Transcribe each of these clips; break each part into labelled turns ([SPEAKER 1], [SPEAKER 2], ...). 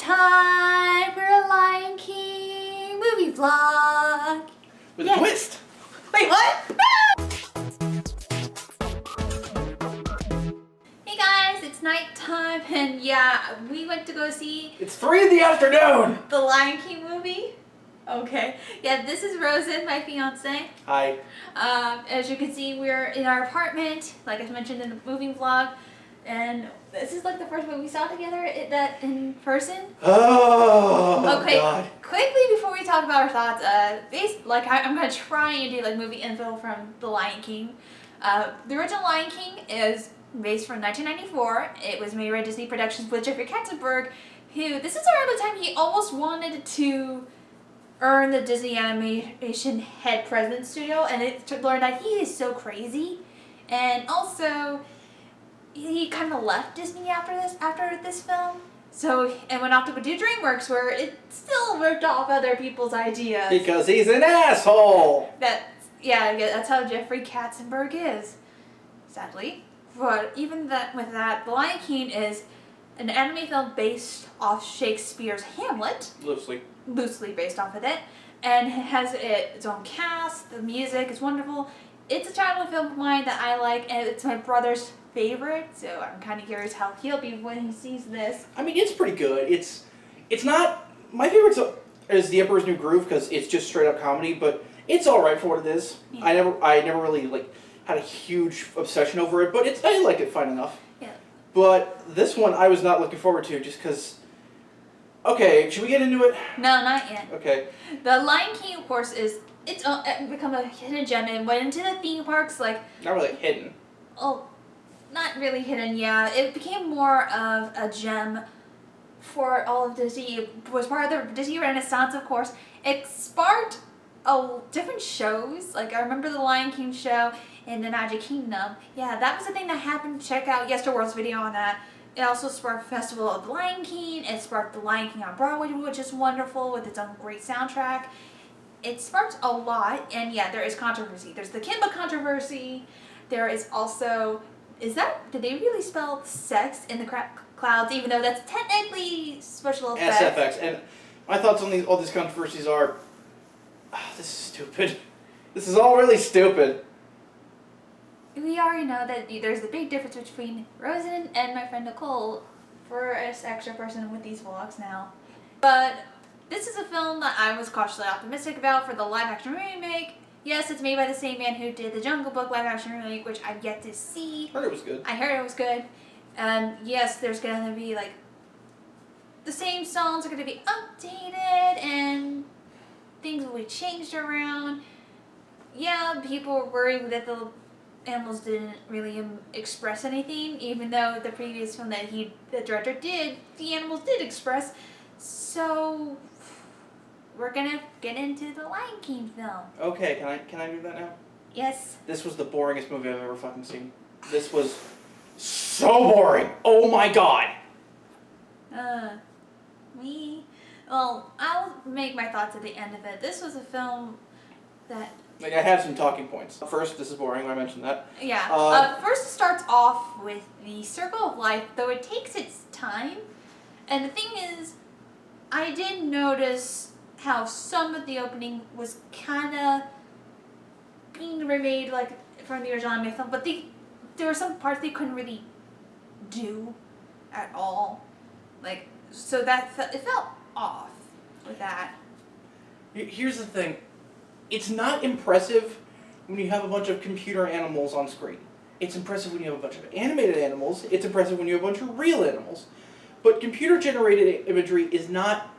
[SPEAKER 1] time for a Lion King movie vlog.
[SPEAKER 2] With a twist.
[SPEAKER 1] Wait, what? Hey guys, it's nighttime and yeah, we went to go see...
[SPEAKER 2] It's 3 in the afternoon!
[SPEAKER 1] The Lion King movie. Okay. Yeah, this is Rosen, my fiance.
[SPEAKER 2] Hi.
[SPEAKER 1] As you can see, we're in our apartment, like I mentioned in the movie vlog. And this is like the first movie we saw together in person.
[SPEAKER 2] Oh,
[SPEAKER 1] okay.
[SPEAKER 2] God.
[SPEAKER 1] Quickly before we talk about our thoughts, I'm gonna try and do like movie info from The Lion King. The original Lion King is based from 1994. It was made by Disney Productions with Jeffrey Katzenberg, who this is around the time he almost wanted to earn the Disney Animation Head President Studio, and it learned that he is so crazy, and also he kind of left Disney after this film, and went off to go do DreamWorks, where it still ripped off other people's ideas.
[SPEAKER 2] Because he's an asshole!
[SPEAKER 1] That's how Jeffrey Katzenberg is, sadly. But even with that, The Lion King is an anime film based off Shakespeare's Hamlet. Loosely based off of it. And it has its own cast, the music is wonderful. It's a childhood film of mine that I like, and it's my brother's favorite, so I'm kind of curious how he'll be when he sees this.
[SPEAKER 2] I mean, it's pretty good. It's not... My favorite is The Emperor's New Groove, because it's just straight up comedy, but it's alright for what it is. Yeah. I never really, had a huge obsession over it, but I liked it fine enough.
[SPEAKER 1] Yeah.
[SPEAKER 2] But this one I was not looking forward to, just because... Okay, should we get into it?
[SPEAKER 1] No, not yet.
[SPEAKER 2] Okay.
[SPEAKER 1] The Lion King, of course, it's become a hidden gem and went into the theme parks, like...
[SPEAKER 2] Not really hidden.
[SPEAKER 1] Oh, not really hidden, yeah. It became more of a gem for all of Disney. It was part of the Disney Renaissance, of course. It sparked different shows. Like, I remember the Lion King show in the Magic Kingdom. Yeah, that was the thing that happened. Check out Yesterworld's video on that. It also sparked Festival of the Lion King. It sparked the Lion King on Broadway, which is wonderful, with its own great soundtrack. It sparked a lot, and yeah, there is controversy. There's the Kimba controversy. There is also... did they really spell sex in the clouds, even though that's technically special effects?
[SPEAKER 2] SFX. And my thoughts on all these controversies are, this is stupid. This is all really stupid.
[SPEAKER 1] We already know that there's a big difference between Rosen and my friend Nicole for us extra person with these vlogs now. But this is a film that I was cautiously optimistic about for the live-action remake. Yes, it's made by the same man who did the Jungle Book live-action remake, which I've yet to see.
[SPEAKER 2] I heard it was good.
[SPEAKER 1] I heard it was good. And yes, there's going to be, the same songs are going to be updated, and things will be changed around. Yeah, people were worried that the animals didn't really express anything, even though the previous film that the director did, the animals did express. So... we're gonna get into the Lion King film.
[SPEAKER 2] Okay, can I do that now?
[SPEAKER 1] Yes.
[SPEAKER 2] This was the boringest movie I've ever fucking seen. This was so boring. Oh my god.
[SPEAKER 1] Well, I'll make my thoughts at the end of it. This was a film that...
[SPEAKER 2] I have some talking points. First, this is boring, I mentioned that.
[SPEAKER 1] Yeah. First it starts off with the Circle of Life, though it takes its time. And the thing is, I did notice how some of the opening was kind of being remade from the original anime film, but there were some parts they couldn't really do at all. So that it felt off with that.
[SPEAKER 2] Here's the thing. It's not impressive when you have a bunch of computer animals on screen. It's impressive when you have a bunch of animated animals. It's impressive when you have a bunch of real animals. But computer-generated imagery is not...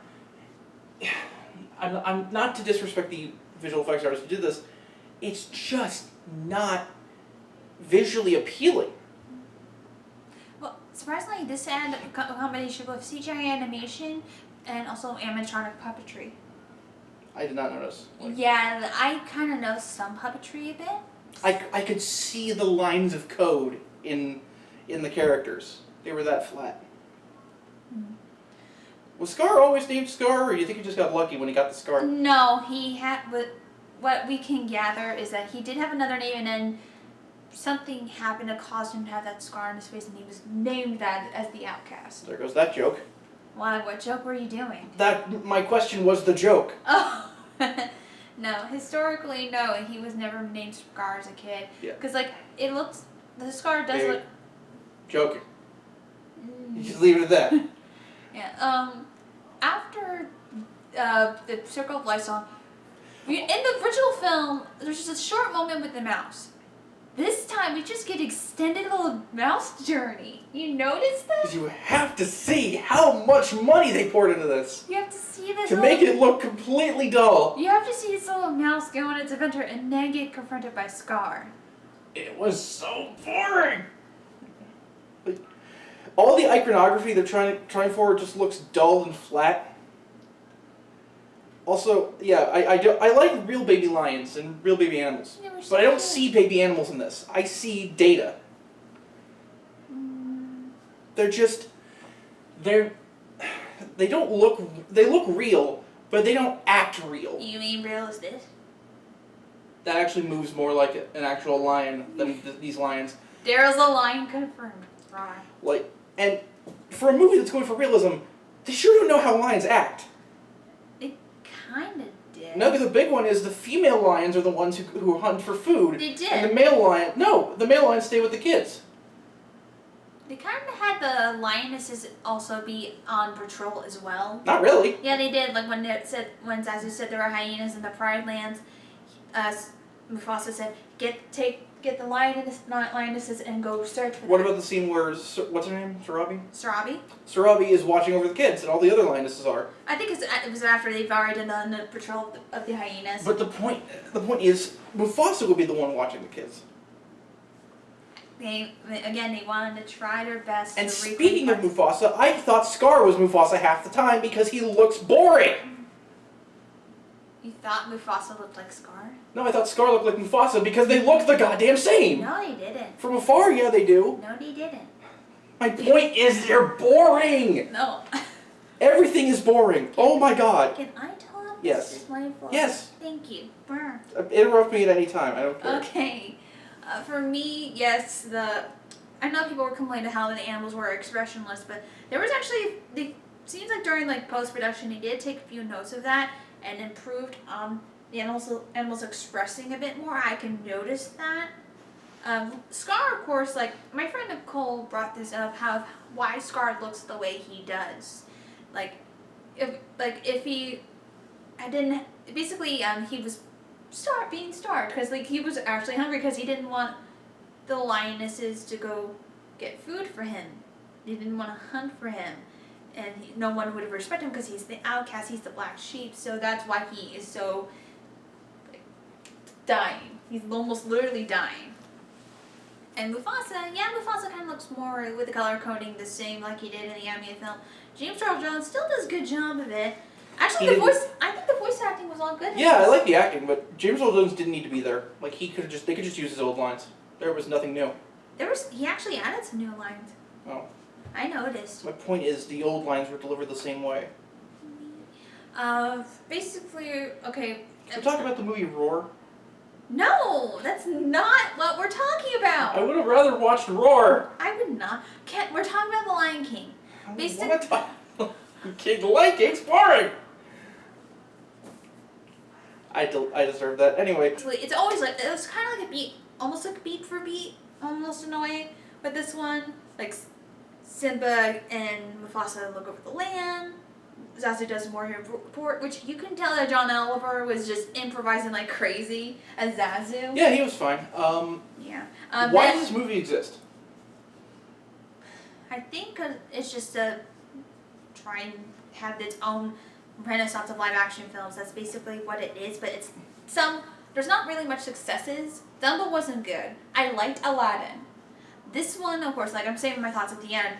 [SPEAKER 2] I'm not to disrespect the visual effects artists who did this. It's just not visually appealing.
[SPEAKER 1] Well, surprisingly, this had a combination of CGI animation and also animatronic puppetry.
[SPEAKER 2] I did not notice.
[SPEAKER 1] Yeah, I kind of know some puppetry a bit.
[SPEAKER 2] I could see the lines of code in the characters. They were that flat. Mm. Was Scar always named Scar, or do you think he just got lucky when he got the scar?
[SPEAKER 1] No, he had... What we can gather is that he did have another name, and then something happened that caused him to have that scar on his face, and he was named that as the outcast.
[SPEAKER 2] There goes that joke.
[SPEAKER 1] Why? What joke were you doing?
[SPEAKER 2] My question was the joke.
[SPEAKER 1] Oh. No, historically, no. He was never named Scar as a kid.
[SPEAKER 2] Yeah.
[SPEAKER 1] Because, like, the Scar does look...
[SPEAKER 2] Joking. You just leave it at that.
[SPEAKER 1] Yeah, after the Circle of Life song, in the original film, there's just a short moment with the mouse. This time, we just get extended little mouse journey. You notice that?
[SPEAKER 2] Because you have to see how much money they poured into this.
[SPEAKER 1] You have to see this
[SPEAKER 2] to make it look completely dull.
[SPEAKER 1] You have to see this little mouse go on its adventure and then get confronted by Scar.
[SPEAKER 2] It was so boring. Like, all the iconography they're trying for just looks dull and flat. Also, yeah, I like real baby lions and real baby animals, but I don't see baby animals in this. I see data. They're just they don't look they look real, but they don't act real.
[SPEAKER 1] You mean real as this?
[SPEAKER 2] That actually moves more like an actual lion than these lions.
[SPEAKER 1] Daryl's a lion confirmed. Right.
[SPEAKER 2] Like, and for a movie that's going for realism, they sure don't know how lions act.
[SPEAKER 1] They kind of did.
[SPEAKER 2] No, the big one is the female lions are the ones who hunt for food.
[SPEAKER 1] They did.
[SPEAKER 2] And the male lions stay with the kids.
[SPEAKER 1] They kind of had the lionesses also be on patrol as well.
[SPEAKER 2] Not really.
[SPEAKER 1] Yeah, they did. Like when Zazu said there were hyenas in the Pride Lands, Mufasa said, "Get the lionesses and go search for them."
[SPEAKER 2] What about the scene where what's her name? Sarabi?
[SPEAKER 1] Sarabi?
[SPEAKER 2] Sarabi is watching over the kids, and all the other lionesses are.
[SPEAKER 1] I think it was after they've already done the patrol of the hyenas.
[SPEAKER 2] But the point is, Mufasa will be the one watching the kids.
[SPEAKER 1] They wanted to try their best.
[SPEAKER 2] And
[SPEAKER 1] to
[SPEAKER 2] speaking of Mufasa, I thought Scar was Mufasa half the time because he looks boring.
[SPEAKER 1] You thought Mufasa looked like Scar?
[SPEAKER 2] No, I thought Scar looked like Mufasa because they look the goddamn same.
[SPEAKER 1] No, they didn't.
[SPEAKER 2] From afar, yeah, they do.
[SPEAKER 1] No, they didn't.
[SPEAKER 2] My point is they're boring.
[SPEAKER 1] No.
[SPEAKER 2] Everything is boring. Oh my god.
[SPEAKER 1] Can I tell him
[SPEAKER 2] Yes.
[SPEAKER 1] this is my fault?
[SPEAKER 2] Yes.
[SPEAKER 1] Thank you. Brr.
[SPEAKER 2] Interrupt me at any time. I don't care.
[SPEAKER 1] Okay. For me, yes, I know people were complaining how the animals were expressionless, but there was actually, seems like during like post-production, he did take a few notes of that and improved the animals expressing a bit more. I can notice that. Scar, of course, like my friend Nicole brought this up, why Scar looks the way he does. If he was being starved because like he was actually hungry because he didn't want the lionesses to go get food for him. They didn't want to hunt for him, and no one would respect him because he's the outcast. He's the black sheep. So that's why he is so dying. He's almost literally dying. And Mufasa kind of looks more with the color coding the same like he did in the animated film. James Earl Jones still does a good job of it. Actually, I think the voice acting was all good.
[SPEAKER 2] Yeah, I like the acting, but James Earl Jones didn't need to be there. Like they could just use his old lines. There was nothing new.
[SPEAKER 1] He actually added some new lines.
[SPEAKER 2] Oh.
[SPEAKER 1] I noticed.
[SPEAKER 2] My point is the old lines were delivered the same way.
[SPEAKER 1] Basically, okay.
[SPEAKER 2] Can we talk about the movie Roar?
[SPEAKER 1] No, that's not what we're talking about.
[SPEAKER 2] I would have rather watched Roar.
[SPEAKER 1] I would not. We're talking about The Lion King.
[SPEAKER 2] The Lion King's boring. I deserve that. Anyway.
[SPEAKER 1] It's always like, it was kind of like a beat, almost like beat for beat, almost in a way. But this one, like Simba and Mufasa look over the land. Zazu does more report, which you can tell that John Oliver was just improvising like crazy as Zazu.
[SPEAKER 2] Yeah, he was fine.
[SPEAKER 1] Yeah.
[SPEAKER 2] Why does this movie exist?
[SPEAKER 1] I think it's just to try and have its own renaissance of live action films. That's basically what it is, but there's not really much successes. Dumbo wasn't good. I liked Aladdin. This one, of course, like I'm saving my thoughts at the end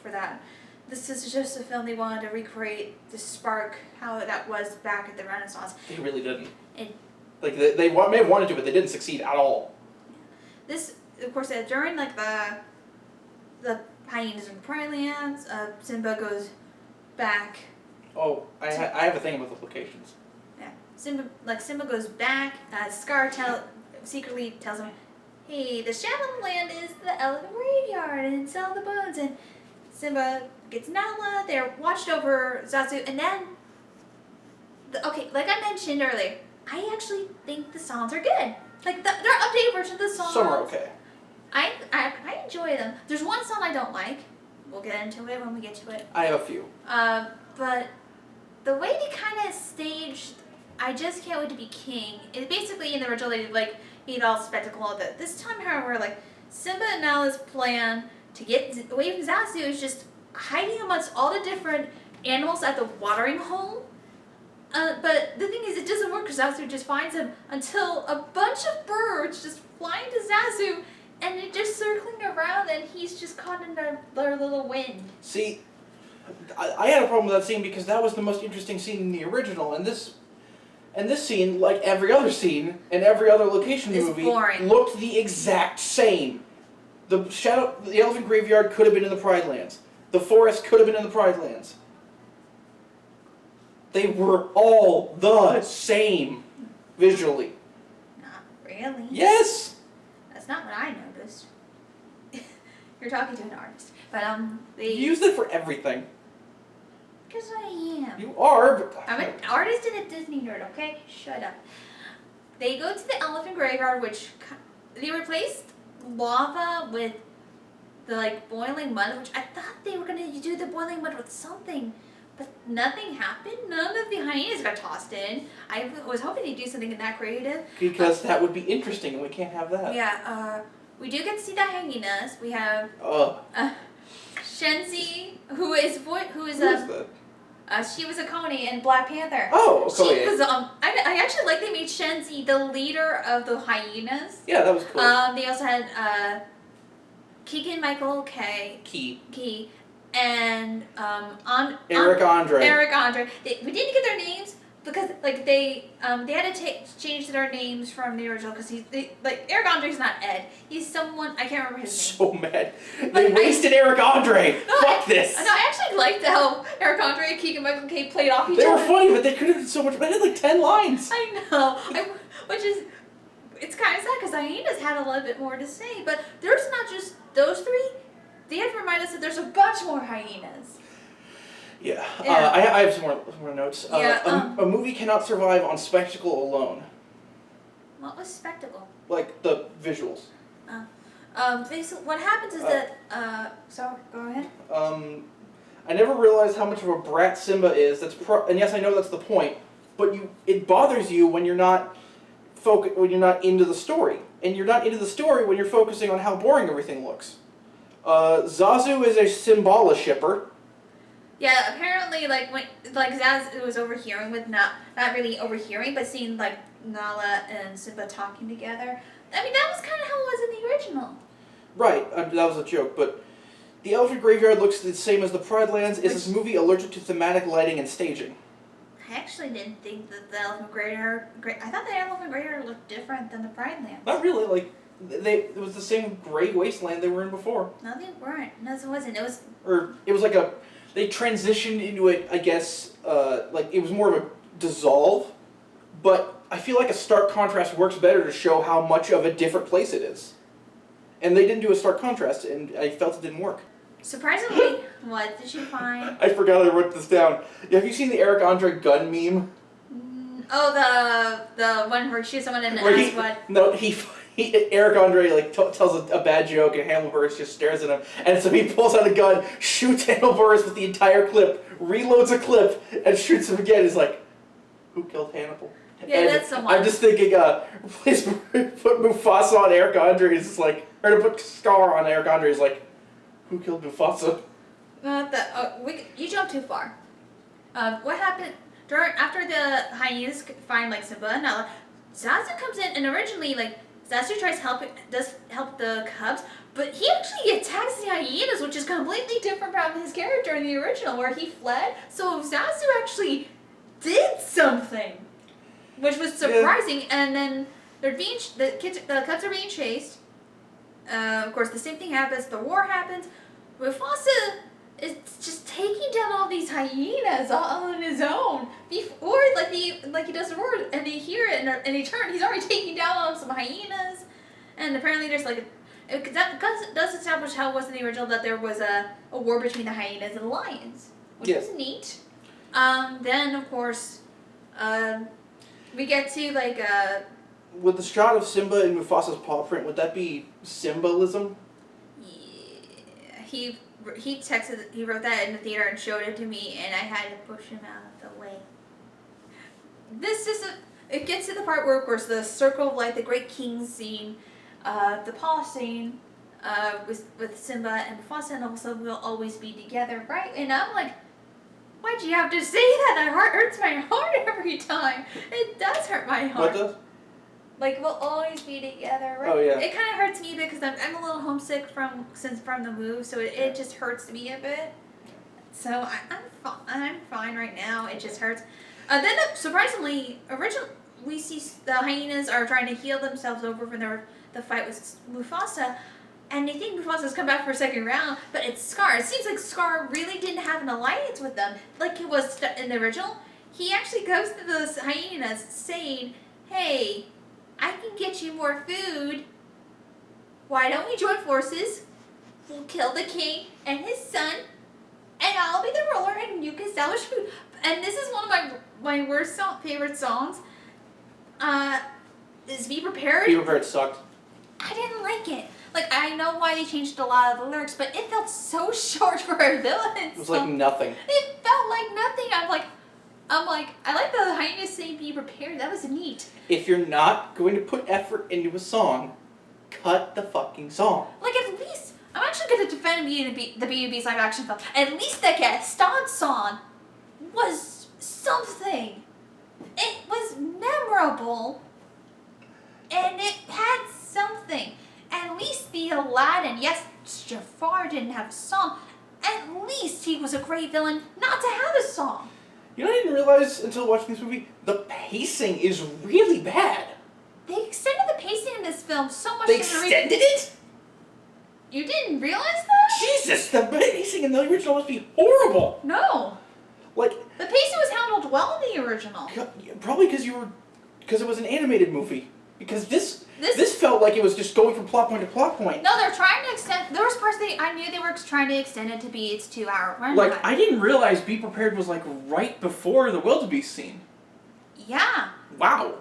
[SPEAKER 1] for that. This is just a film they wanted to recreate the spark, how that was back at the Renaissance.
[SPEAKER 2] They really didn't. They may have wanted to, but they didn't succeed at all.
[SPEAKER 1] This, of course, during like the hyenas in Prairie Lands, Simba goes back.
[SPEAKER 2] Oh, I have a thing about the locations.
[SPEAKER 1] Yeah, Simba goes back. Scar secretly tells him, "Hey, the Shambhala land is the elephant graveyard, and sell the bones." And Simba gets Nala. They're watched over Zazu, and then okay, like I mentioned earlier, I actually think the songs are good. Like their updated version of the songs.
[SPEAKER 2] Some are okay.
[SPEAKER 1] I enjoy them. There's one song I don't like. We'll get into it when we get to it.
[SPEAKER 2] I have a few.
[SPEAKER 1] But the way they kind of staged, I just can't wait to be king. It basically in the original they like made all spectacle of it. This time, however, like Simba and Nala's plan to get away from Zazu is just hiding amongst all the different animals at the watering hole. But the thing is, it doesn't work because Zazu just finds him until a bunch of birds just fly into Zazu and they're just circling around and he's just caught in their little wind.
[SPEAKER 2] See, I had a problem with that scene because that was the most interesting scene in the original, and this scene, like every other scene and every other location
[SPEAKER 1] It's
[SPEAKER 2] movie,
[SPEAKER 1] boring.
[SPEAKER 2] looked the exact same. The elephant graveyard could have been in the Pride Lands. The forest could have been in the Pride Lands. They were all the same visually.
[SPEAKER 1] Not really.
[SPEAKER 2] Yes.
[SPEAKER 1] That's not what I noticed. You're talking to an artist, but they
[SPEAKER 2] You used it for everything.
[SPEAKER 1] Because I am.
[SPEAKER 2] You are, but
[SPEAKER 1] I'm an artist and a Disney nerd. Okay, shut up. They go to the elephant graveyard, which they replaced lava with the like boiling mud, which I thought they were gonna do the boiling mud with something. But nothing happened. None of the hyenas got tossed in. I was hoping they'd do something that creative.
[SPEAKER 2] because that would be interesting, and we can't have that.
[SPEAKER 1] Yeah, we do get to see the hyenas. We have Shenzi, who is
[SPEAKER 2] Who is that?
[SPEAKER 1] she was a Coney in Black Panther.
[SPEAKER 2] Oh, okay.
[SPEAKER 1] She was I actually like they made Shenzi the leader of the hyenas.
[SPEAKER 2] Yeah, that was cool.
[SPEAKER 1] They also had Keegan Michael Key and
[SPEAKER 2] Eric Andre.
[SPEAKER 1] Eric Andre. We didn't get their names because like they had to change their names from the original because Eric Andre's not Ed. He's someone I can't remember his name.
[SPEAKER 2] So mad. They wasted Eric Andre. Fuck this.
[SPEAKER 1] No, I actually liked how Eric Andre and Keegan Michael Key played off each
[SPEAKER 2] They
[SPEAKER 1] other.
[SPEAKER 2] were funny, but they could have been so much. They had like 10 lines.
[SPEAKER 1] I know. It's kind of sad because hyenas had a little bit more to say, but there's not just those three. They have to remind us that there's a bunch more hyenas.
[SPEAKER 2] Yeah.
[SPEAKER 1] Yeah.
[SPEAKER 2] I have some more notes.
[SPEAKER 1] Yeah,
[SPEAKER 2] a movie cannot survive on spectacle alone.
[SPEAKER 1] What was spectacle?
[SPEAKER 2] Like the visuals.
[SPEAKER 1] What happens is that. So go ahead.
[SPEAKER 2] I never realized how much of a brat Simba is. And yes, I know that's the point. But it bothers you when you're not into the story, and you're not into the story when you're focusing on how boring everything looks. Zazu is a Simba shipper.
[SPEAKER 1] Yeah, apparently, Zazu was overhearing with not really overhearing, but seeing like Nala and Simba talking together. I mean, that was kind of how it was in the original.
[SPEAKER 2] Right, that was a joke, but the Elephant Graveyard looks the same as the Pride Lands. Is this movie allergic to thematic lighting and staging?
[SPEAKER 1] I actually didn't think that the Elephant Graveyard. I thought the Elephant Graveyard looked different than the Pride Lands.
[SPEAKER 2] Not really. Like it was the same gray wasteland they were in before.
[SPEAKER 1] No, they weren't. No, it wasn't.
[SPEAKER 2] It was like they transitioned into it. I guess like it was more of a dissolve, but I feel like a stark contrast works better to show how much of a different place it is. And they didn't do a stark contrast, and I felt it didn't work.
[SPEAKER 1] Surprisingly, what did you find?
[SPEAKER 2] I forgot I wrote this down. Have you seen the Eric Andre gun meme?
[SPEAKER 1] Oh, the one where he shoots someone in the ass. What?
[SPEAKER 2] No, Eric Andre tells a bad joke, and Hannibal Buress just stares at him, and so he pulls out a gun, shoots Hannibal Buress with the entire clip, reloads a clip, and shoots him again. He's like, "Who killed Hannibal?"
[SPEAKER 1] Yeah,
[SPEAKER 2] and
[SPEAKER 1] that's the one.
[SPEAKER 2] I'm just thinking, please put Mufasa on Eric Andre. It's just like, or to put Scar on Eric Andre is like, who killed Mufasa?
[SPEAKER 1] You jumped too far. What happened after the hyenas find like Simba and Nala? Zazu comes in, and originally Zazu tries does help the cubs, but he actually attacks the hyenas, which is completely different from his character in the original, where he fled. So Zazu actually did something, which was surprising. Yeah. And then the cubs are being chased. Of course, the same thing happens. The war happens. Mufasa is just taking down all these hyenas all on his own. Before, he does the word, and they hear it, and they turn. He's already taking down on some hyenas, and apparently there's does establish how it was in the original that there was a war between the hyenas and the lions, which is neat. Then of course, we get to like
[SPEAKER 2] with the shot of Simba and Mufasa's paw print, would that be symbolism?
[SPEAKER 1] yeah, he wrote that in the theater and showed it to me, and I had to push him out of the way. It gets to the part where, of course, the circle of like the Great King scene, the paw scene, with Simba and Mufasa, and also we'll always be together, right? And I'm like, why'd you have to say that? That hurts my heart every time. It does hurt my heart.
[SPEAKER 2] What does?
[SPEAKER 1] Like, we'll always be together, right?
[SPEAKER 2] Oh, yeah.
[SPEAKER 1] It kind of hurts me because I'm a little homesick from the move, so it just hurts me a bit. So I'm fine right now. It just hurts. Then surprisingly, we see the hyenas are trying to heal themselves over from the fight with Mufasa, and they think Mufasa's come back for a second round, but it's Scar. It seems like Scar really didn't have an alliance with them like he was in the original. He actually goes to those hyenas saying, "Hey, I can get you more food. Why don't we join forces? We'll kill the king and his son, and I'll be the ruler, and you can establish food." And this is one of my worst favorite songs. Is Be Prepared.
[SPEAKER 2] Be Prepared sucked.
[SPEAKER 1] I didn't like it. Like, I know why they changed a lot of the lyrics, but it felt so short for a villain.
[SPEAKER 2] It was like nothing.
[SPEAKER 1] It felt like nothing. I'm like, I like the hyenas saying Be Prepared. That was neat.
[SPEAKER 2] If you're not going to put effort into a song, cut the fucking song.
[SPEAKER 1] Like, at least, I'm actually going to defend the B&B's live action film. At least the Gaston song was something. It was memorable, and it had something. At least the Aladdin, yes, Jafar didn't have a song. At least he was a great villain not to have a song.
[SPEAKER 2] You know, I didn't realize until watching this movie, the pacing is really bad.
[SPEAKER 1] They extended the pacing in this film so much.
[SPEAKER 2] They extended it?
[SPEAKER 1] You didn't realize that?
[SPEAKER 2] Jesus, the pacing in the original must be horrible.
[SPEAKER 1] No.
[SPEAKER 2] Like,
[SPEAKER 1] the pacing was handled well in the original.
[SPEAKER 2] Probably because it was an animated movie. Because this felt like it was just going from plot point to plot point.
[SPEAKER 1] No, they're trying to extend. There was parts I knew they were trying to extend it to be its 2-hour runtime.
[SPEAKER 3] Like, I didn't realize Be Prepared was like right before the wildebeest scene.
[SPEAKER 1] Yeah.
[SPEAKER 3] Wow.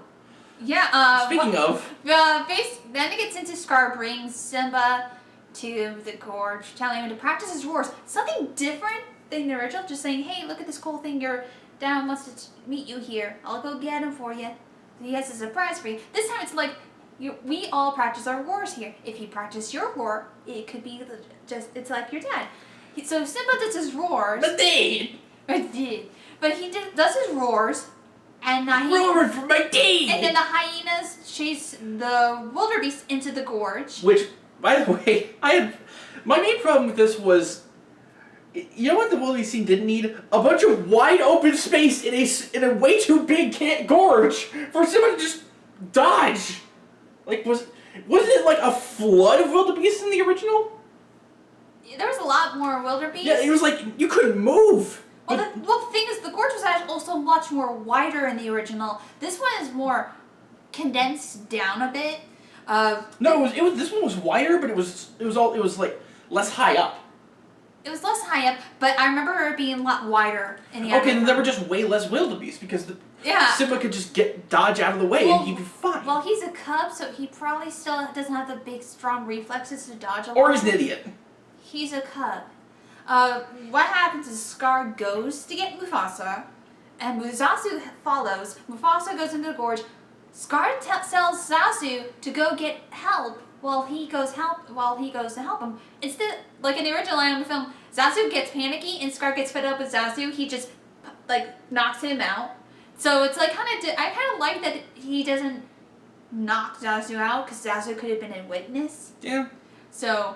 [SPEAKER 1] Yeah.
[SPEAKER 3] Speaking of,
[SPEAKER 1] then it gets into Scar brings Simba to the gorge, telling him to practice his roars. Something different than the original. Just saying, hey, look at this cool thing. Your dad wants to meet you here. I'll go get him for you. He has a surprise for you. This time it's like, we all practice our roars here. If you practice your roar, it could be it's like your dad. So Simba does his roars.
[SPEAKER 3] but they
[SPEAKER 1] But he does his roars, and
[SPEAKER 3] roared for my dad.
[SPEAKER 1] and then the hyenas chase the wildebeest into the gorge.
[SPEAKER 3] Which, by the way, my main problem with this was, you know what the wildebeest scene didn't need? A bunch of wide open space in a way too big gorge for someone to just dodge. Like, wasn't it like a flood of wildebeest in the original?
[SPEAKER 1] There was a lot more wildebeest.
[SPEAKER 3] Yeah, it was like you couldn't move.
[SPEAKER 1] Well, the thing is, the gorge was also much more wider in the original. This one is more condensed down a bit.
[SPEAKER 3] No, it was. This one was wider, but it was like less high up.
[SPEAKER 1] It was less high up, but I remember it being a lot wider in the.
[SPEAKER 3] Okay, then there were just way less wildebeest because Simba could just dodge out of the way and he'd be fine.
[SPEAKER 1] Well, he's a cub, so he probably still doesn't have the big, strong reflexes to dodge a lot.
[SPEAKER 3] Or he's an idiot.
[SPEAKER 1] He's a cub. What happens is Scar goes to get Mufasa, and Musasu follows. Mufasa goes into the gorge. Scar tells Zazu to go get help while he goes to help him. Instead, like in the original animated film, Zazu gets panicky and Scar gets fed up with Zazu. He just knocks him out. So it's like I kind of like that he doesn't knock Zazu out because Zazu could have been a witness.
[SPEAKER 3] Yeah.
[SPEAKER 1] So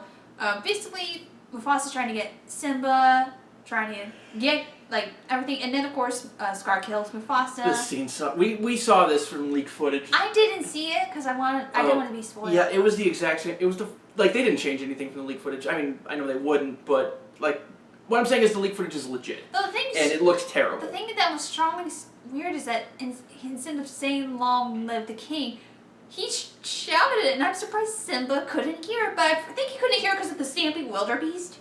[SPEAKER 1] basically, Mufasa's trying to get Simba, trying to get everything, and then of course Scar kills Mufasa.
[SPEAKER 3] This scene sucked. We saw this from leaked footage.
[SPEAKER 1] I didn't see it because I didn't want to be spoiled.
[SPEAKER 3] Yeah, it was the exact same. It was they didn't change anything from the leaked footage. I mean, I know they wouldn't, but what I'm saying is the leaked footage is legit.
[SPEAKER 1] And
[SPEAKER 3] it looks terrible.
[SPEAKER 1] The thing that was strongly weird is that instead of saying "Long live the king," he shouted it, and I'm surprised Simba couldn't hear it, but I think he couldn't hear it because of the stamping wildebeest.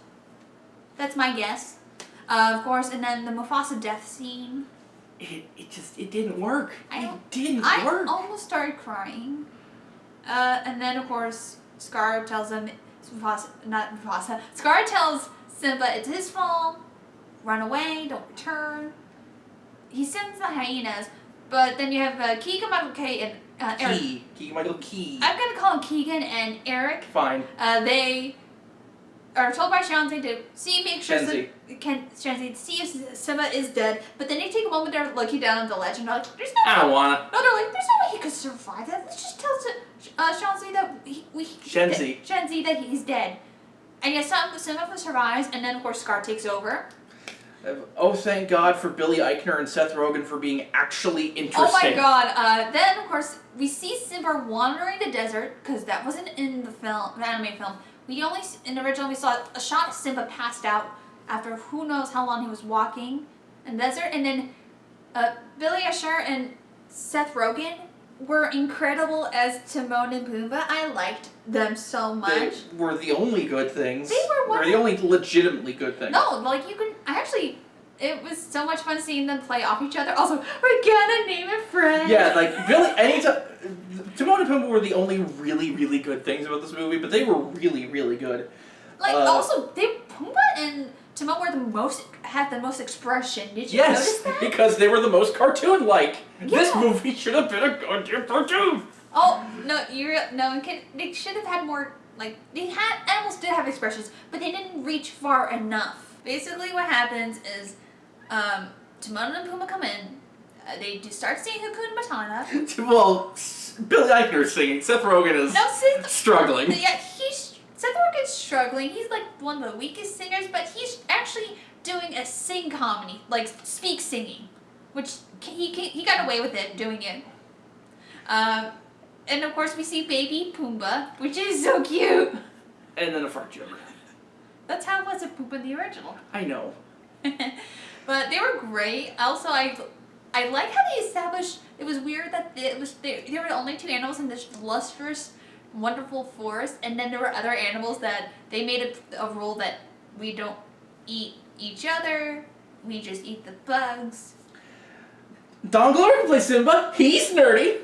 [SPEAKER 1] That's my guess. Of course, and then the Mufasa death scene.
[SPEAKER 3] It didn't work.
[SPEAKER 1] I almost started crying. And then, of course, Scar tells him, Scar tells Simba it's his fault, run away, don't return. He sends the hyenas, but then you have Keegan Michael Kay and Eric.
[SPEAKER 3] Keegan Michael Key.
[SPEAKER 1] I'm going to call him Keegan and Eric.
[SPEAKER 3] Fine.
[SPEAKER 1] They are told by Shanzi to make sure
[SPEAKER 3] Shenzi.
[SPEAKER 1] Shenzi to see if Simba is dead, but then they take a moment, they're looking down at the ledge and they're like, there's no
[SPEAKER 3] I don't wanna.
[SPEAKER 1] No, they're like, there's no way he could survive that. Let's just tell Shanzi that Shenzi that he's dead. And yes, Simba survives, and then of course Scar takes over.
[SPEAKER 3] Oh, thank God for Billy Eichner and Seth Rogen for being actually interesting.
[SPEAKER 1] Oh my God! Then of course we see Simba wandering the desert because that wasn't in the anime film. In the original we saw a shot of Simba passed out after who knows how long he was walking in the desert, and then Billy Eichner and Seth Rogen were incredible as Timon and Pumbaa. I liked them so much.
[SPEAKER 3] They were the only good things.
[SPEAKER 1] They were
[SPEAKER 3] the only legitimately good things.
[SPEAKER 1] No, like you can. It was so much fun seeing them play off each other. Also, we're gonna name a friend.
[SPEAKER 3] Yeah, like Billy. Anytime Timon and Pumbaa were the only really, really good things about this movie, but they were really, really good.
[SPEAKER 1] Like also, Pumbaa and Timon had the most expression. Did you notice that?
[SPEAKER 3] Yes, because they were the most cartoon-like.
[SPEAKER 1] Yeah.
[SPEAKER 3] This movie should have been a goddamn cartoon.
[SPEAKER 1] Oh no, they should have had more. Like animals did have expressions, but they didn't reach far enough. Basically, what happens is, Timon and Pumbaa come in. They start singing Hakuna Matata.
[SPEAKER 3] Well, Billy Eichner's singing. Seth Rogen is struggling.
[SPEAKER 1] Yeah, Seth Rogen's struggling. He's like one of the weakest singers, but he's actually doing a sing comedy, like speak singing, which he got away with it doing it. And of course we see baby Pumbaa, which is so cute.
[SPEAKER 3] And then a fart joke.
[SPEAKER 1] That's how it was a Pumbaa in the original.
[SPEAKER 3] I know.
[SPEAKER 1] But they were great. Also, I like how they established. It was weird that they were the only two animals in this lustrous, wonderful forest, and then there were other animals that they made a rule that we don't eat each other. We just eat the bugs.
[SPEAKER 3] Don Glover can play Simba. He's nerdy.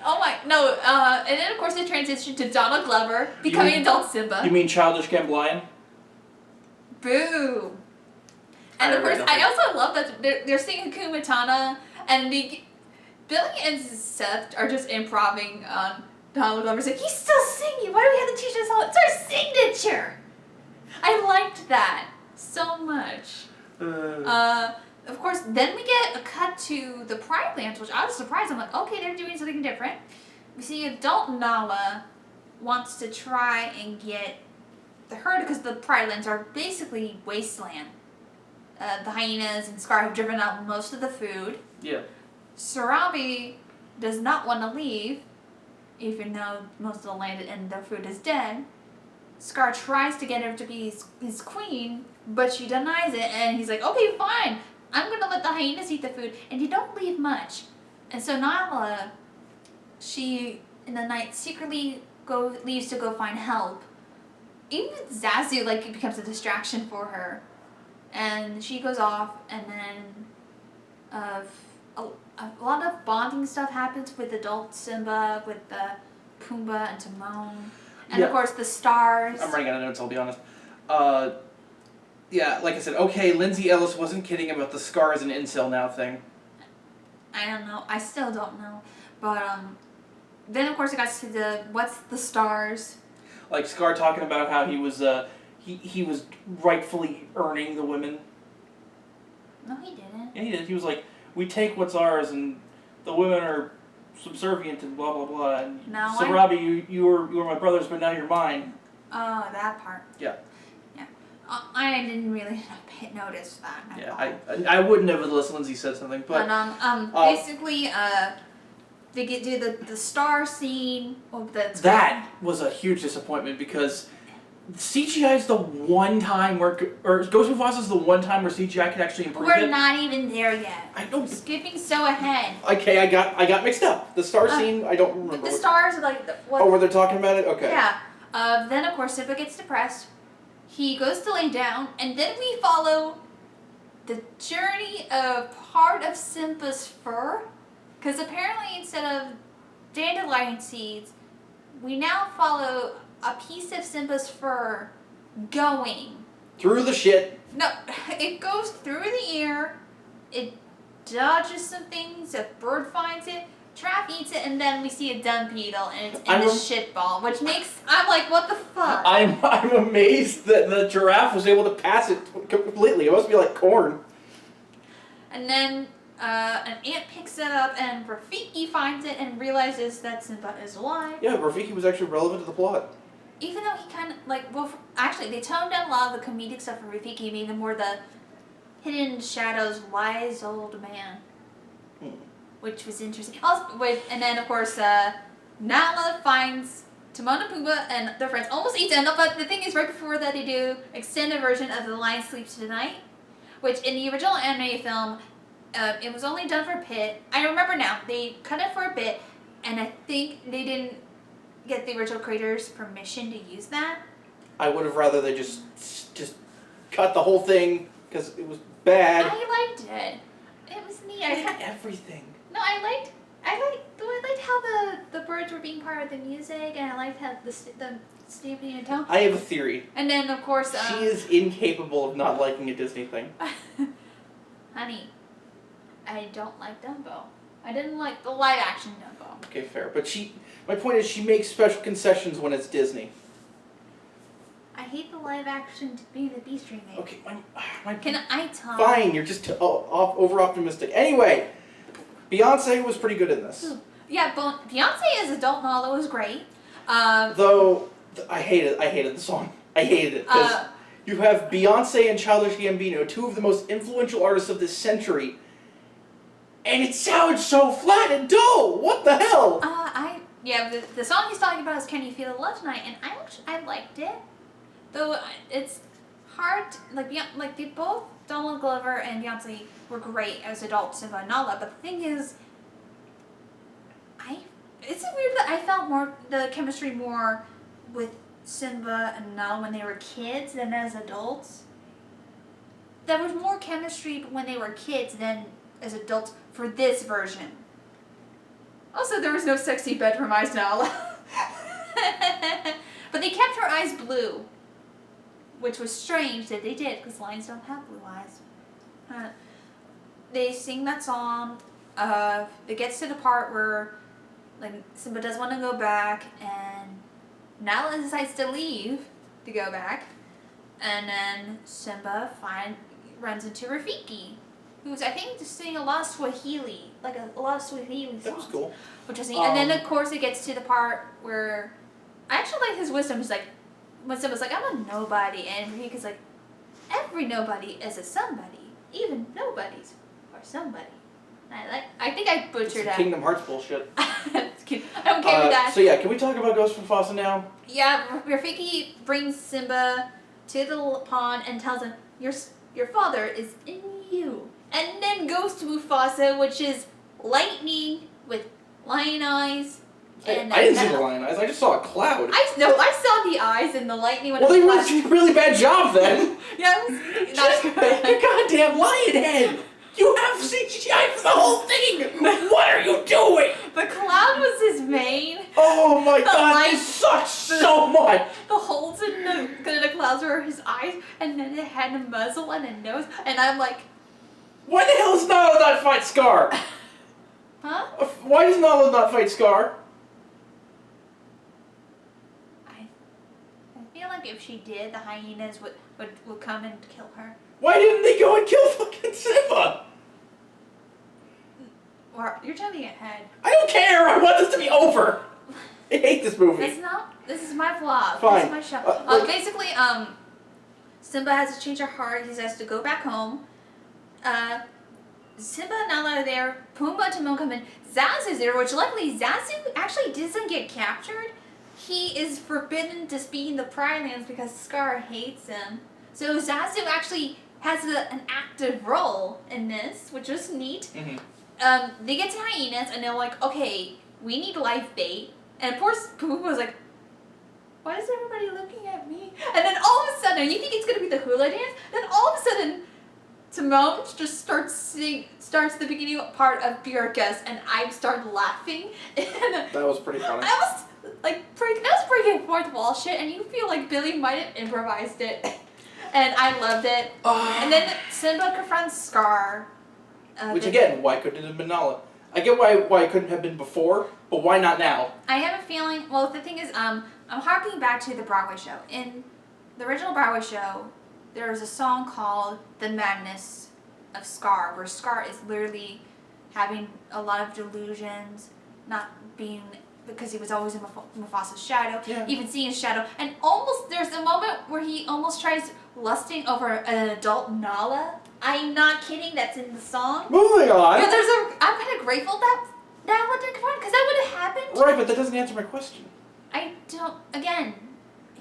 [SPEAKER 1] Oh my, no, and then of course they transitioned to Donald Glover becoming adult Simba.
[SPEAKER 3] You mean Childish Gambino?
[SPEAKER 1] Boo. And of course, I also love that they're singing Hakuna Matata, and Billy and Seth are just improving on Donald Glover saying, he's still singing, why do we have to teach us all? It's our signature! I liked that so much. Of course, then we get a cut to the Pride Lands, which I was surprised. I'm like, okay, they're doing something different. We see adult Nala wants to try and get the herd because the Pride Lands are basically wasteland. The hyenas and Scar have driven out most of the food.
[SPEAKER 3] Yeah.
[SPEAKER 1] Sarabi does not want to leave, even though most of the land and the food is dead. Scar tries to get her to be his queen, but she denies it, and he's like, okay, fine. I'm going to let the hyenas eat the food, and you don't leave much. And so Nala, she, in the night, secretly leaves to go find help. Even Zazu, it becomes a distraction for her. And she goes off, and then a lot of bonding stuff happens with adult Simba, with the Pumbaa and Timon. And of course the stars.
[SPEAKER 3] I'm running out of notes, I'll be honest. Yeah, like I said, okay, Lindsay Ellis wasn't kidding about the Scar as an incel now thing.
[SPEAKER 1] I don't know. I still don't know. But, then of course it got to what's the stars?
[SPEAKER 3] Like Scar talking about how he was, he was rightfully earning the women.
[SPEAKER 1] No, he didn't.
[SPEAKER 3] Yeah, he did. He was like, we take what's ours and the women are subservient and blah, blah, blah. And
[SPEAKER 1] No,
[SPEAKER 3] so, Robbie, you were my brothers, but now you're mine.
[SPEAKER 1] Oh, that part.
[SPEAKER 3] Yeah.
[SPEAKER 1] I didn't really notice that.
[SPEAKER 3] I wouldn't have unless Lindsay said something. But
[SPEAKER 1] basically, they do the star scene.
[SPEAKER 3] That was a huge disappointment because CGI is the one time where, or Ghost of Mufasa is the one time where CGI can actually improve
[SPEAKER 1] We're
[SPEAKER 3] it.
[SPEAKER 1] not even there yet.
[SPEAKER 3] I don't.
[SPEAKER 1] Skipping so ahead.
[SPEAKER 2] Okay, I got mixed up. The star scene, I don't remember.
[SPEAKER 1] The stars are like what?
[SPEAKER 2] Oh, were they talking about it? Okay.
[SPEAKER 1] Yeah. Then of course Simba gets depressed. He goes to lay down, and then we follow the journey of part of Simba's fur, because apparently instead of dandelion seeds, we now follow a piece of Simba's fur going.
[SPEAKER 2] Through the shit.
[SPEAKER 1] No, it goes through the ear, it dodges some things, a bird finds it, giraffe eats it, and then we see a dung beetle, and it's in the shit ball, which makes, I'm like, what the fuck?
[SPEAKER 2] I'm amazed that the giraffe was able to pass it completely. It must be like corn.
[SPEAKER 1] And then an ant picks it up, and Rafiki finds it and realizes that Simba is alive.
[SPEAKER 2] Yeah, Rafiki was actually relevant to the plot.
[SPEAKER 1] Even though he kind of, like, well, actually, they toned down a lot of the comedic stuff for Rafiki, made him more the hidden shadows, wise old man. Which was interesting. Also, and then, of course, Nala finds Timon and Pumbaa and their friends, almost eats them, but the thing is, right before that, they do extended version of The Lion Sleeps Tonight, which in the original anime film, it was only done for Pit. I remember now, they cut it for a bit, and I think they didn't get the original creators' permission to use that.
[SPEAKER 2] I would have rather they just cut the whole thing because it was bad.
[SPEAKER 1] I liked it. It was neat.
[SPEAKER 2] Everything.
[SPEAKER 1] No, I liked how the birds were being part of the music, and I liked how the stamping and tone.
[SPEAKER 2] I have a theory.
[SPEAKER 1] And then, of course,
[SPEAKER 2] She is incapable of not liking a Disney thing.
[SPEAKER 1] honey, I don't like Dumbo. I didn't like the live action Dumbo.
[SPEAKER 2] Okay, fair. But my point is she makes special concessions when it's Disney.
[SPEAKER 1] I hate the live action Beauty and the Beast remake.
[SPEAKER 2] Okay, my
[SPEAKER 1] Can I talk?
[SPEAKER 2] Fine, you're just over optimistic. Anyway, Beyonce was pretty good in this.
[SPEAKER 1] Yeah, Beyonce as adult Nala was great.
[SPEAKER 2] Though I hated the song. I hated it because you have Beyonce and Childish Gambino, two of the most influential artists of this century, and it sounds so flat and dull. What the hell?
[SPEAKER 1] The song he's talking about is "Can You Feel the Love Tonight," and I liked it. Though it's hard, like they both, Donald Glover and Beyonce were great as adults in Nala, but the thing is, it's weird that I felt the chemistry more with Simba and Nala when they were kids than as adults. There was more chemistry when they were kids than as adults for this version. Also, there was no sexy bedroom eyes Nala. But they kept her eyes blue, which was strange that they did, because lions don't have blue eyes. They sing that song. It gets to the part where Simba does want to go back, and Nala decides to leave to go back, and then Simba runs into Rafiki, who's I think just singing a lot of Swahili, a lot of Swahili songs.
[SPEAKER 2] That was cool.
[SPEAKER 1] Which is neat. And then of course it gets to the part where I actually like his wisdom. He's like, when Simba's like, I'm a nobody, and Rafika's like, every nobody is a somebody, even nobodies are somebody. And I think I butchered that.
[SPEAKER 2] Kingdom Hearts bullshit.
[SPEAKER 1] I don't care with that.
[SPEAKER 2] So yeah, can we talk about Ghost from Mufasa now?
[SPEAKER 1] Yeah, Rafiki brings Simba to the pond and tells him, your father is in you. And then goes to Mufasa, which is lightning with lion eyes. And
[SPEAKER 2] I didn't see the lion eyes. I just saw a cloud.
[SPEAKER 1] I saw the eyes and the lightning. When
[SPEAKER 2] well, they did a really bad job then.
[SPEAKER 1] Yeah, it was not good.
[SPEAKER 2] Your goddamn lion head. You have CGI for the whole thing! What are you doing?
[SPEAKER 1] The cloud was his mane.
[SPEAKER 2] Oh my god, this sucks so much!
[SPEAKER 1] The holes in the clouds were his eyes, and then it had a muzzle and a nose, and I'm like...
[SPEAKER 2] Why the hell does Nala not fight Scar?
[SPEAKER 1] Huh?
[SPEAKER 2] Why does Nala not fight Scar?
[SPEAKER 1] I feel like if she did, the hyenas would come and kill her.
[SPEAKER 2] Why didn't they go and kill fucking Simba?
[SPEAKER 1] Or you're jumping ahead.
[SPEAKER 2] I don't care. I want this to be over. I hate this movie.
[SPEAKER 1] This is my vlog.
[SPEAKER 2] Fine.
[SPEAKER 1] This is my show. Basically, Simba has to change her heart. He has to go back home. Simba and Nala are there. Pumbaa and Timon come in. Zazu's there, which luckily Zazu actually doesn't get captured. he is forbidden to speak in the Pride Lands because Scar hates him. So Zazu actually has an active role in this, which was neat.
[SPEAKER 2] Mm-hmm.
[SPEAKER 1] They get to hyenas and they're like, okay, we need live bait. And of course, Pooh was like, why is everybody looking at me? And then all of a sudden, you think it's gonna be the hula dance? Then all of a sudden, Timon just starts the beginning part of Bjorkas, and I started laughing. And
[SPEAKER 2] That was pretty funny.
[SPEAKER 1] I was like, that was breaking fourth wall shit, and you feel like Billy might have improvised it, and I loved it. And then Simba confronts Scar.
[SPEAKER 2] Which again, why couldn't it have been Nala? I get why it couldn't have been before, but why not now?
[SPEAKER 1] I have a feeling. Well, the thing is, I'm harking back to the Broadway show. In the original Broadway show, there was a song called "The Madness of Scar," where Scar is literally having a lot of delusions, not being because he was always in Mufasa's shadow, even seeing his shadow, and almost there's a moment where he almost tries lusting over an adult Nala. I'm not kidding. That's in the song.
[SPEAKER 2] Moving on.
[SPEAKER 1] But I'm kind of grateful that didn't confront because that would have happened.
[SPEAKER 2] Right, but that doesn't answer my question.
[SPEAKER 1] I don't. Again,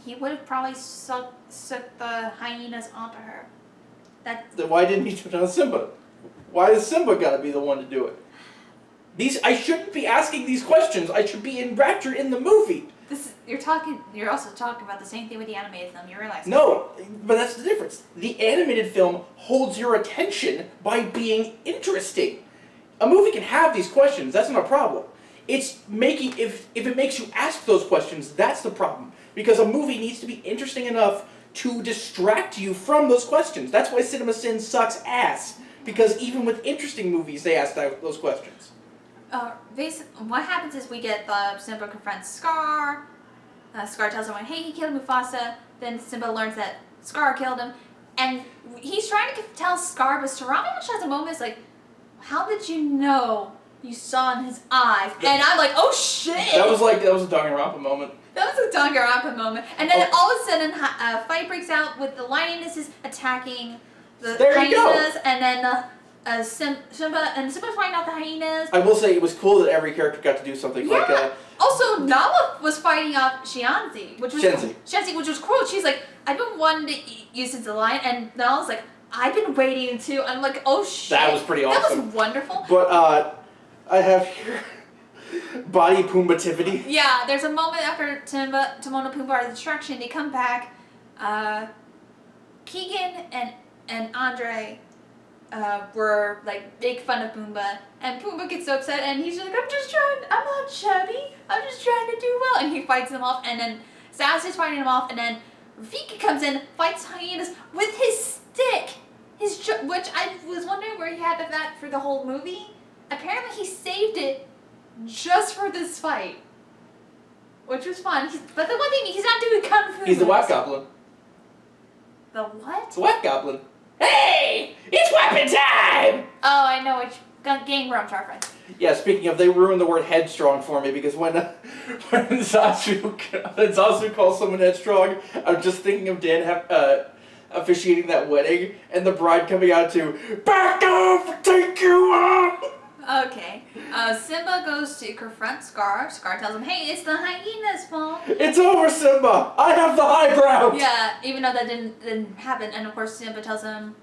[SPEAKER 1] he would have probably sucked the hyenas onto her.
[SPEAKER 2] Then why didn't he do it on Simba? Why is Simba gotta be the one to do it? I shouldn't be asking these questions. I should be enraptured in the movie.
[SPEAKER 1] You're also talking about the same thing with the animated film. You realize?
[SPEAKER 2] No, but that's the difference. The animated film holds your attention by being interesting. A movie can have these questions. That's not a problem. It's making if it makes you ask those questions, that's the problem. Because a movie needs to be interesting enough to distract you from those questions. That's why Cinema Sin sucks ass. Because even with interesting movies, they ask those questions.
[SPEAKER 1] What happens is we get Simba confronts Scar. Scar tells him, hey, he killed Mufasa. Then Simba learns that Scar killed him. And he's trying to tell Scar, but Sarami actually has a moment, it's like, how did you know you saw in his eyes? And I'm like, oh shit!
[SPEAKER 2] That was a Danganronpa moment.
[SPEAKER 1] That was a Danganronpa moment. And then all of a sudden, a fight breaks out with the lionesses attacking the hyenas. And then Simba's fighting off the hyenas.
[SPEAKER 2] I will say it was cool that every character got to do something like
[SPEAKER 1] Also, Nala was fighting off Shenzi, which was
[SPEAKER 2] Shenzi,
[SPEAKER 1] which was cool. She's like, I've been wanting to eat you since the lion, and Nala's like, I've been waiting too. I'm like, oh shit.
[SPEAKER 2] That was pretty awesome.
[SPEAKER 1] That was wonderful.
[SPEAKER 2] But I have here body Pumbaativity.
[SPEAKER 1] Yeah, there's a moment after Timon and Pumbaa are the destruction. They come back. Keegan and Andre were like make fun of Pumbaa, and Pumbaa gets so upset, and he's just like, I'm not chubby, I'm just trying to do well, and he fights them off, and then Zazu's fighting him off, and then Rafiki comes in, fights hyenas with his stick, which I was wondering where he had that for the whole movie. Apparently he saved it just for this fight, which was fun. But the one thing, he's not doing kung fu.
[SPEAKER 2] He's the Whack Goblin.
[SPEAKER 1] The what?
[SPEAKER 2] The Whack Goblin. Hey! It's weapon time!
[SPEAKER 1] Oh, I know which Game Grumps reference.
[SPEAKER 2] Yeah, speaking of, they ruined the word headstrong for me because when Zazu calls someone headstrong, I'm just thinking of Dan officiating that wedding and the bride coming out to back off, take you up.
[SPEAKER 1] Okay. Simba goes to confront Scar. Scar tells him, hey, it's the hyena's fault.
[SPEAKER 2] It's over, Simba. I have the high ground.
[SPEAKER 1] Yeah, even though that didn't happen. And of course, Simba tells him,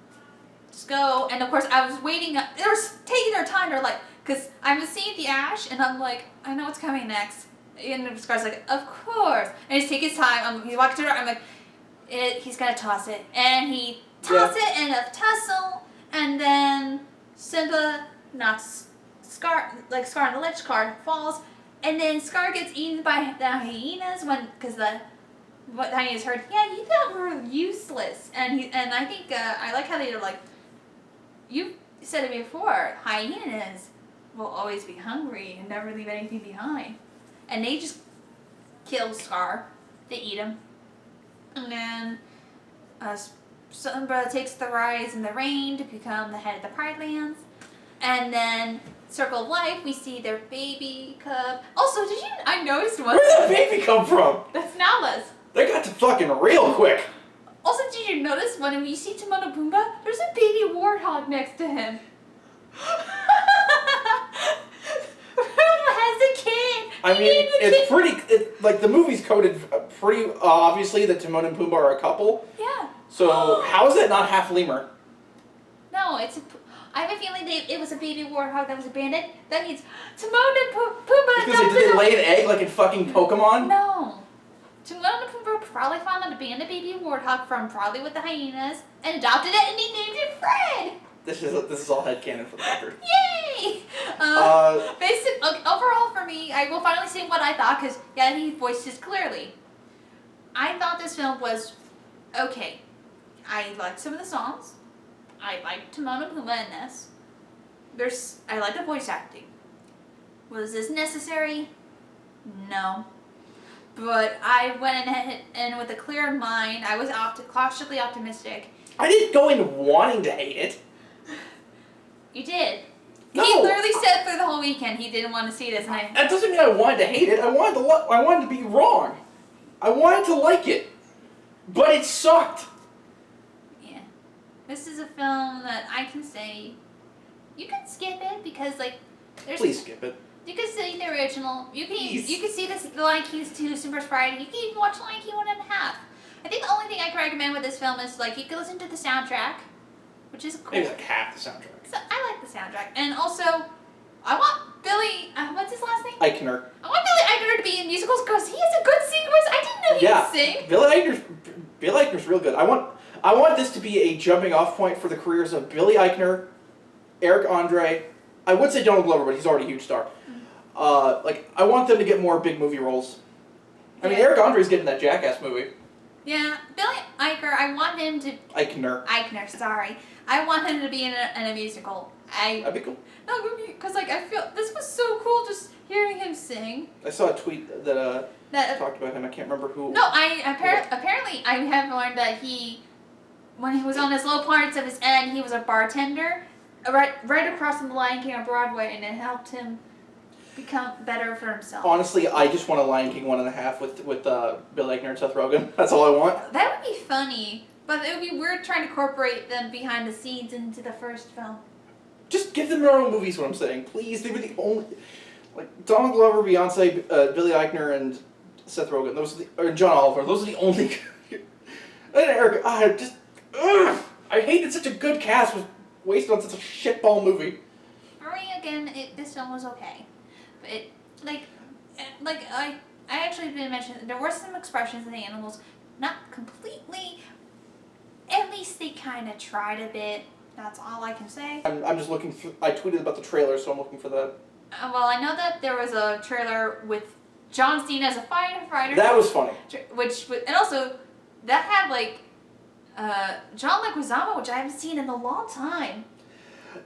[SPEAKER 1] just go. And of course, I was waiting. They were taking their time. They're like, because I'm seeing the ash, and I'm like, I know what's coming next. And Scar's like, of course. And he's taking his time. He's walking to her. I'm like, he's going to toss it. And he tosses it in a tussle. And then Simba knocks Scar on the ledge, Scar falls, and then Scar gets eaten by the hyenas because the hyenas heard, yeah, you thought we were useless, and I think I like how they're like, you said it before, hyenas will always be hungry and never leave anything behind, and they just kill Scar, they eat him, and then Simba takes the rise in the rain to become the head of the Pride Lands, and then Circle of Life, we see their baby cub. Also, I noticed one.
[SPEAKER 2] Where did that baby come from?
[SPEAKER 1] That's Nala's.
[SPEAKER 2] They got to fucking real quick.
[SPEAKER 1] Also, did you notice when you see Timon and Pumbaa, there's a baby warthog next to him. Pumbaa has a kid.
[SPEAKER 2] I mean, it's pretty. Like the movie's coded pretty obviously that Timon and Pumbaa are a couple.
[SPEAKER 1] Yeah.
[SPEAKER 2] So how is that not half lemur?
[SPEAKER 1] No, I have a feeling it was a baby warthog that was abandoned. That means Timon and Pumbaa
[SPEAKER 2] Because did they lay an egg like in fucking Pokemon?
[SPEAKER 1] No. Timon and Pumbaa probably found an abandoned baby warthog from probably with the hyenas and adopted it and he named it Fred.
[SPEAKER 2] This is all headcanon for the record.
[SPEAKER 1] Yay! Overall for me, I will finally say what I thought because yeah, he voiced this clearly. I thought this film was okay. I liked some of the songs. I liked Timon and Pumbaa in this. I like the voice acting. Was this necessary? No. But I went in with a clear mind. I was cautiously optimistic.
[SPEAKER 2] I didn't go in wanting to hate it.
[SPEAKER 1] You did.
[SPEAKER 2] No.
[SPEAKER 1] He literally said through the whole weekend he didn't want to see this. And
[SPEAKER 2] That doesn't mean I wanted to hate it. I wanted to be wrong. I wanted to like it. But it sucked.
[SPEAKER 1] yeah. This is a film that I can say you can skip it because like there's
[SPEAKER 2] Please skip it.
[SPEAKER 1] you can see the original. You can
[SPEAKER 2] Please.
[SPEAKER 1] see the Lion King 2 Super Sprite. You can even watch Lion King 1.5. I think the only thing I can recommend with this film is like you can listen to the soundtrack, which is cool.
[SPEAKER 2] Maybe like half the soundtrack.
[SPEAKER 1] So I like the soundtrack, and also I want Billy. What's his last name?
[SPEAKER 2] Eichner.
[SPEAKER 1] I want Billy Eichner to be in musicals because he has a good singing voice. I didn't know he could sing.
[SPEAKER 2] Billy Eichner's real good. I want this to be a jumping off point for the careers of Billy Eichner, Eric Andre. I would say Donald Glover, but he's already a huge star. I want them to get more big movie roles. I mean,
[SPEAKER 1] Yeah.
[SPEAKER 2] Eric Andre's getting that Jackass movie.
[SPEAKER 1] Yeah, Billy Eichner. I want him to.
[SPEAKER 2] Eichner.
[SPEAKER 1] Sorry. I want him to be in a musical.
[SPEAKER 2] That'd be cool.
[SPEAKER 1] No, because like I feel this was so cool just hearing him sing.
[SPEAKER 2] I saw a tweet that
[SPEAKER 1] That
[SPEAKER 2] talked about him. I can't remember who.
[SPEAKER 1] no, apparently I have learned that when he was on his low points of his end, he was a bartender, right across from the Lion King on Broadway, and it helped him become better for himself.
[SPEAKER 2] Honestly, I just want a Lion King 1.5 with Bill Eichner and Seth Rogen. That's all I want.
[SPEAKER 1] That would be funny, but it would be weird trying to incorporate them behind the scenes into the first film.
[SPEAKER 2] Just give them their own movies. What I'm saying, please. They were the only, like Donald Glover, Beyonce, Billy Eichner, and Seth Rogen. Or John Oliver. Those are the only. And Eric, I hated such a good cast was wasted on such a shitball movie.
[SPEAKER 1] For me, again, this film was okay, but I actually didn't mention there were some expressions in the animals, not completely. At least they kind of tried a bit. That's all I can say.
[SPEAKER 2] I'm just looking for. I tweeted about the trailer, so I'm looking for that.
[SPEAKER 1] Well, I know that there was a trailer with John Cena as a firefighter.
[SPEAKER 2] That was funny.
[SPEAKER 1] And also that had John Leguizamo, which I haven't seen in a long time.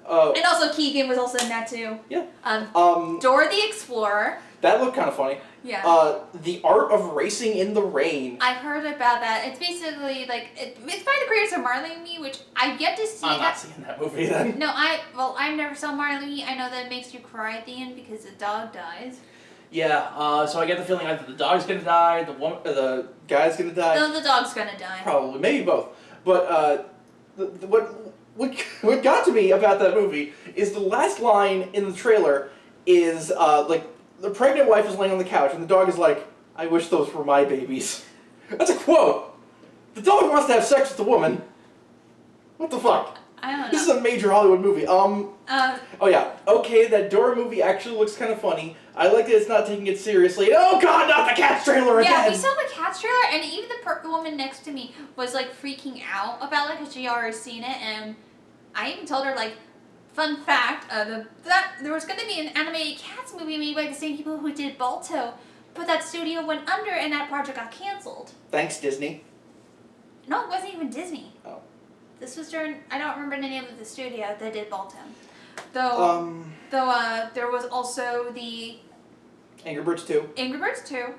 [SPEAKER 1] And also Keegan was also in that too.
[SPEAKER 2] Yeah.
[SPEAKER 1] Dora the Explorer.
[SPEAKER 2] That looked kind of funny.
[SPEAKER 1] Yeah.
[SPEAKER 2] The Art of Racing in the Rain.
[SPEAKER 1] I've heard about that. It's basically like it's by the creators of Marley and Me, which I've yet to see.
[SPEAKER 2] I'm not seeing that movie then.
[SPEAKER 1] No, I never saw Marley and Me. I know that it makes you cry at the end because the dog dies.
[SPEAKER 3] Yeah. So I get the feeling either the dog's gonna die,
[SPEAKER 2] The guy's gonna die.
[SPEAKER 1] No, the dog's gonna die.
[SPEAKER 2] Probably, maybe both. But what got to me about that movie is the last line in the trailer is the pregnant wife is laying on the couch and the dog is like, "I wish those were my babies." That's a quote. The dog wants to have sex with the woman. What the fuck?
[SPEAKER 1] I don't know.
[SPEAKER 2] This is a major Hollywood movie. Oh yeah. Okay, that Dora movie actually looks kind of funny. I like that it's not taking it seriously. Oh god, not the Cats trailer again!
[SPEAKER 1] Yeah, we saw the Cats trailer, and even the woman next to me was like freaking out about it because she already seen it, and I even told her like, fun fact, that there was going to be an animated Cats movie made by the same people who did Balto, but that studio went under and that project got canceled.
[SPEAKER 2] Thanks, Disney.
[SPEAKER 1] No, it wasn't even Disney.
[SPEAKER 2] Oh.
[SPEAKER 1] This was during, I don't remember the name of the studio that did Balto. Though there was also the
[SPEAKER 2] Angry Birds 2.
[SPEAKER 1] Angry Birds 2.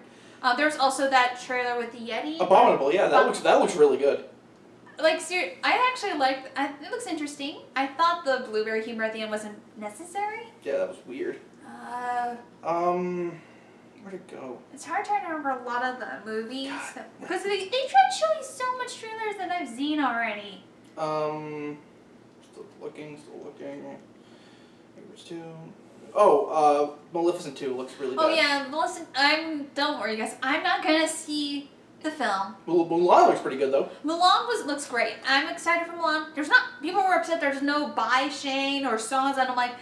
[SPEAKER 1] There's also that trailer with the Yeti.
[SPEAKER 2] Abominable, yeah, that looks really good.
[SPEAKER 1] Like, I actually liked, it looks interesting. I thought the blueberry humor at the end wasn't necessary.
[SPEAKER 2] Yeah, that was weird. Where'd it go?
[SPEAKER 1] It's hard trying to remember a lot of the movies. Because they tried showing so much trailers that I've seen already.
[SPEAKER 2] Still looking. Angry Birds 2. Maleficent 2 looks really bad.
[SPEAKER 1] Oh yeah, listen, don't worry guys, I'm not gonna see the film.
[SPEAKER 2] Mulan looks pretty good though.
[SPEAKER 1] Mulan looks great. I'm excited for Mulan. People were upset there's no Bai Shane or songs, and I'm like,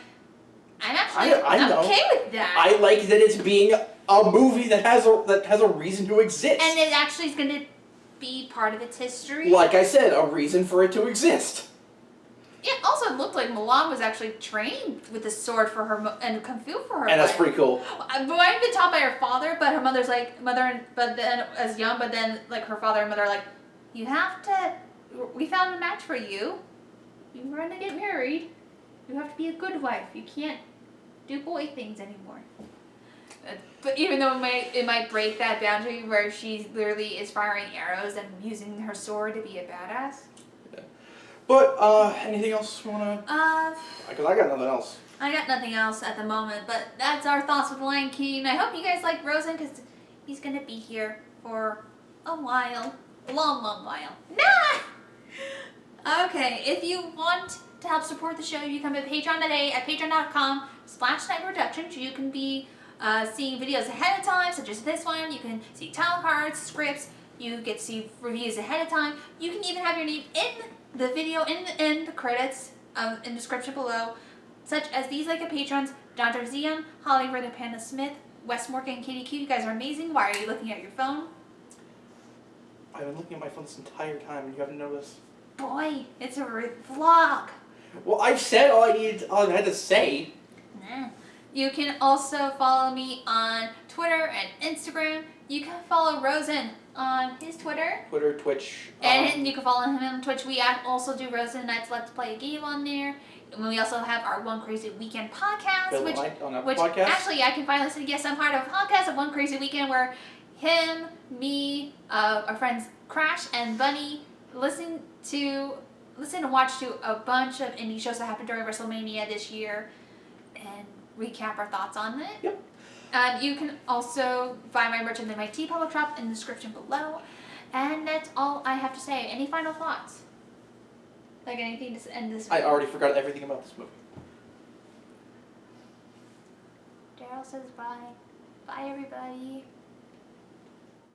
[SPEAKER 1] I'm actually
[SPEAKER 2] I know.
[SPEAKER 1] okay with that.
[SPEAKER 2] I like that it's being a movie that has a reason to exist.
[SPEAKER 1] And it actually is going to be part of its history.
[SPEAKER 2] Like I said, a reason for it to exist.
[SPEAKER 1] Yeah, also it looked like Mulan was actually trained with the sword for her and kung fu for her.
[SPEAKER 2] And that's pretty cool.
[SPEAKER 1] But I've been taught by her father, but her mother's like but then as young, but then like her father and mother are like, you have to. We found a match for you. You're gonna get married. You have to be a good wife. You can't do boy things anymore. But even though it might break that boundary where she literally is firing arrows and using her sword to be a badass.
[SPEAKER 2] Yeah. But anything else you wanna? Because I got nothing else.
[SPEAKER 1] I got nothing else at the moment, but that's our thoughts with Lion King. I hope you guys like Rosen because he's gonna be here for a while, a long while. Nah. Okay, if you want to help support the show, you come to Patreon today at patreon.com/SniperProductions. You can be seeing videos ahead of time, such as this one. You can see title cards, scripts. You get to see reviews ahead of time. You can even have your name in the video, in the credits, in the description below, such as these like patrons: Dr. Zion, Holly, RiddlePanda Smith, Wes Morgan, and Katie Q. You guys are amazing. Why are you looking at your phone?
[SPEAKER 2] I've been looking at my phone this entire time and you haven't noticed.
[SPEAKER 1] Boy, it's a vlog.
[SPEAKER 2] Well, I've said all I had to say.
[SPEAKER 1] Nah. You can also follow me on Twitter and Instagram. You can follow Rosen on his Twitter.
[SPEAKER 2] Twitch.
[SPEAKER 1] And you can follow him on Twitch. We also do Rosen Nights Let's Play a Game on there. And we also have our One Crazy Weekend podcast. Which
[SPEAKER 2] podcast?
[SPEAKER 1] Actually, I can finally say, yes, I'm part of a podcast of One Crazy Weekend where him, me, our friends Crash and Bunny listen and watch to a bunch of indie shows that happened during WrestleMania this year and recap our thoughts on it.
[SPEAKER 2] Yep.
[SPEAKER 1] You can also buy my merch in my T Public shop in the description below. And that's all I have to say. Any final thoughts? Like anything to end this video?
[SPEAKER 2] I already forgot everything about this movie.
[SPEAKER 1] Daryl says bye. Bye, everybody.